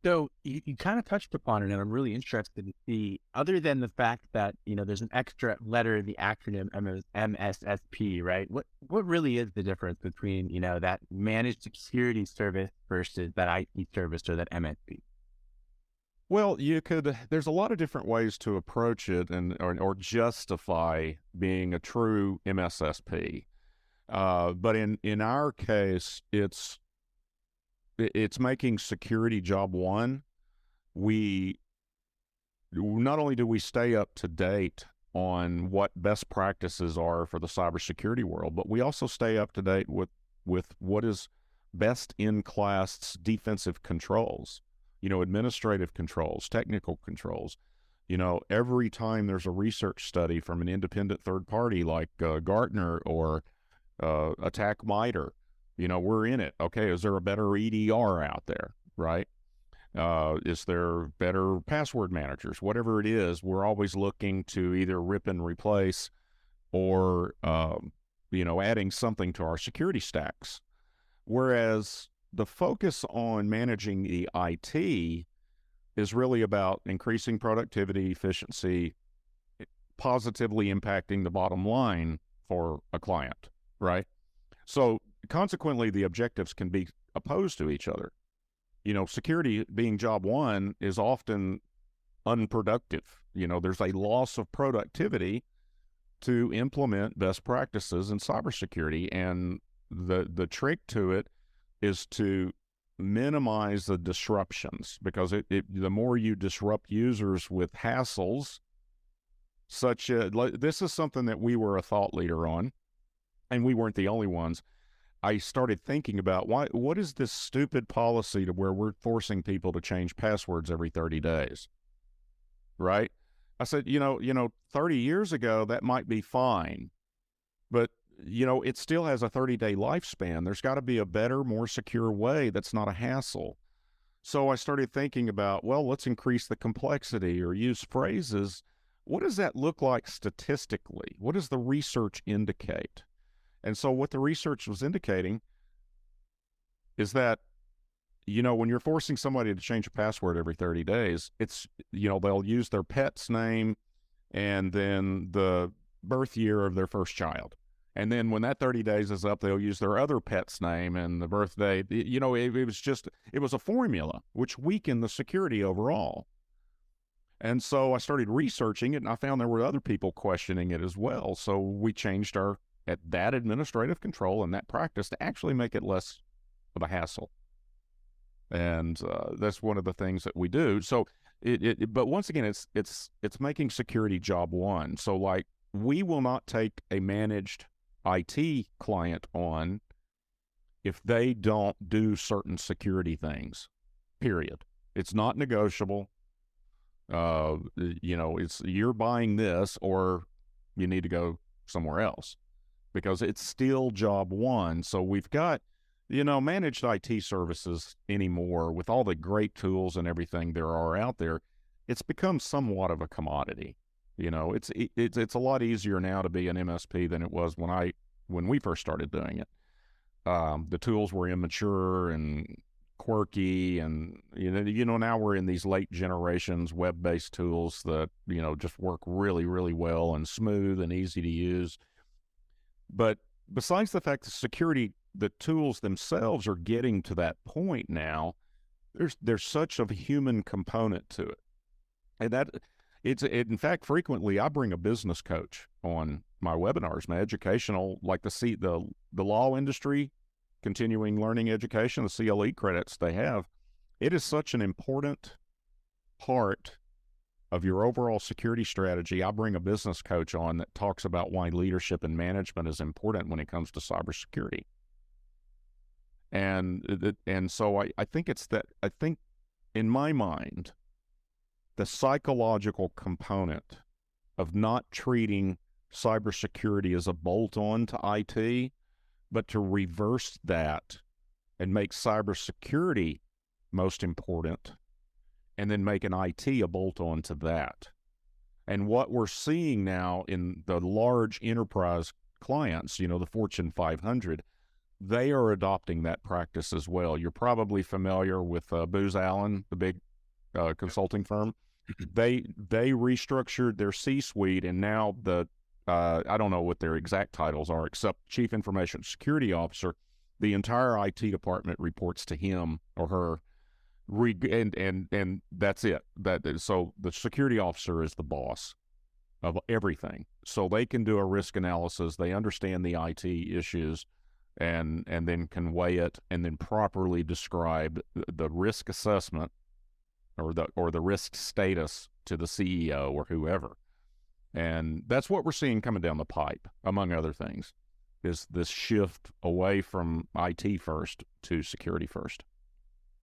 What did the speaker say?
So you kind of touched upon it, and I'm really interested to see, other than the fact that, there's an extra letter in the acronym MSSP, right? What really is the difference between, that managed security service versus that IT service or that MSP? Well, there's a lot of different ways to approach it or justify being a true MSSP. But in our case, it's making security job one. We not only do we stay up to date on what best practices are for the cybersecurity world, but we also stay up to date with what is best in class defensive controls, administrative controls, technical controls. Every time there's a research study from an independent third party like Gartner or Attack MITRE, we're in it. Okay, is there a better EDR out there, right? Is there better password managers? Whatever it is, we're always looking to either rip and replace or, adding something to our security stacks. Whereas the focus on managing the IT is really about increasing productivity, efficiency, positively impacting the bottom line for a client, right? So consequently, the objectives can be opposed to each other. Security being job one is often unproductive. There's a loss of productivity to implement best practices in cybersecurity. And the trick to it is to minimize the disruptions, because the more you disrupt users with hassles, this is something that we were a thought leader on, and we weren't the only ones. I started thinking about what is this stupid policy to where we're forcing people to change passwords every 30 days, right? I said, 30 years ago, that might be fine, but, it still has a 30-day lifespan. There's got to be a better, more secure way that's not a hassle. So I started thinking about, well, let's increase the complexity or use phrases. What does that look like statistically? What does the research indicate? And so what the research was indicating is that, when you're forcing somebody to change a password every 30 days, it's, they'll use their pet's name and then the birth year of their first child. And then when that 30 days is up, they'll use their other pet's name and the birthday. It was a formula which weakened the security overall. And so I started researching it, and I found there were other people questioning it as well. So we changed that administrative control and that practice to actually make it less of a hassle. And that's one of the things that we do. So but once again, it's making security job one. So like, we will not take a managed IT client on if they don't do certain security things, period. It's not negotiable. It's you're buying this or you need to go somewhere else, because it's still job one. So we've got, managed IT services anymore with all the great tools and everything there are out there. It's become somewhat of a commodity. It's a lot easier now to be an MSP than it was when we first started doing it. The tools were immature and quirky, and now we're in these late generations web-based tools that just work really, really well and smooth and easy to use. But besides the fact that the tools themselves are getting to that point now, there's such a human component to it, and in fact, frequently I bring a business coach on my webinars, my educational, like the law industry, continuing learning education, the CLE credits they have. It is such an important part of your overall security strategy. I bring a business coach on that talks about why leadership and management is important when it comes to cybersecurity. And so I think in my mind, the psychological component of not treating cybersecurity as a bolt-on to IT, but to reverse that and make cybersecurity most important, and then make an IT a bolt-on to that. And what we're seeing now in the large enterprise clients, the Fortune 500, they are adopting that practice as well. You're probably familiar with Booz Allen, the big consulting firm. They restructured their C-suite, and now I don't know what their exact titles are, except Chief Information Security Officer. The entire IT department reports to him or her, and that's it. So the security officer is the boss of everything. So they can do a risk analysis. They understand the IT issues, and then can weigh it, and then properly describe the risk assessment or the risk status to the CEO or whoever. And that's what we're seeing coming down the pipe, among other things, is this shift away from IT first to security first.